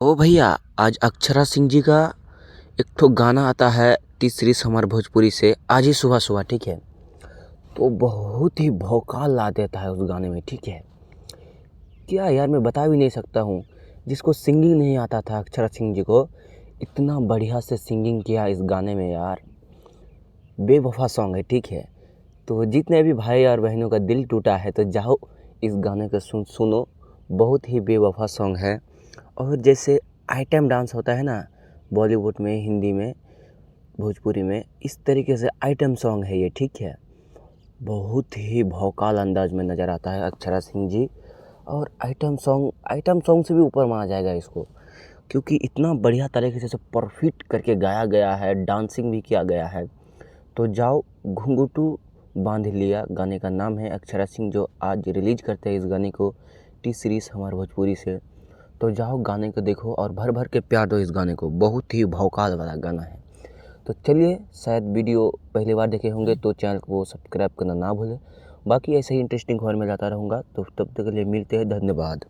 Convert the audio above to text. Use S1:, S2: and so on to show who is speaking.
S1: ओ भैया, आज अक्षरा सिंह जी का एक ठो गाना आता है तीसरी समर भोजपुरी से आज ही सुबह सुबह, ठीक है। तो बहुत ही भौकाल ला देता है उस गाने में, ठीक है। क्या यार, मैं बता भी नहीं सकता हूँ। जिसको सिंगिंग नहीं आता था अक्षरा सिंह जी को, इतना बढ़िया से सिंगिंग किया इस गाने में यार। बेवफा सॉन्ग है, ठीक है। तो जितने भी भाई और बहनों का दिल टूटा है तो जाओ इस गाने को सुनो। बहुत ही बेवफा सॉन्ग है। और जैसे आइटम डांस होता है ना बॉलीवुड में, हिंदी में, भोजपुरी में, इस तरीके से आइटम सॉन्ग है ये, ठीक है। बहुत ही भौकाल अंदाज में नज़र आता है अक्षरा सिंह जी। और आइटम सॉन्ग से भी ऊपर माना जाएगा इसको, क्योंकि इतना बढ़िया तरीके से परफेक्ट करके गाया गया है, डांसिंग भी किया गया है। तो जाओ, घुंघटू बांध लिया गाने का नाम है, अक्षरा सिंह जो आज रिलीज करते हैं इस गाने को टी सीरीज़ हमारे भोजपुरी से। तो जाओ गाने को देखो और भर भर के प्यार दो इस गाने को, बहुत ही भौकाल वाला गाना है। तो चलिए, शायद वीडियो पहली बार देखे होंगे तो चैनल को सब्सक्राइब करना ना भूलें। बाकी ऐसे ही इंटरेस्टिंग खबर में लाता रहूँगा, तो तब तक के लिए मिलते हैं, धन्यवाद।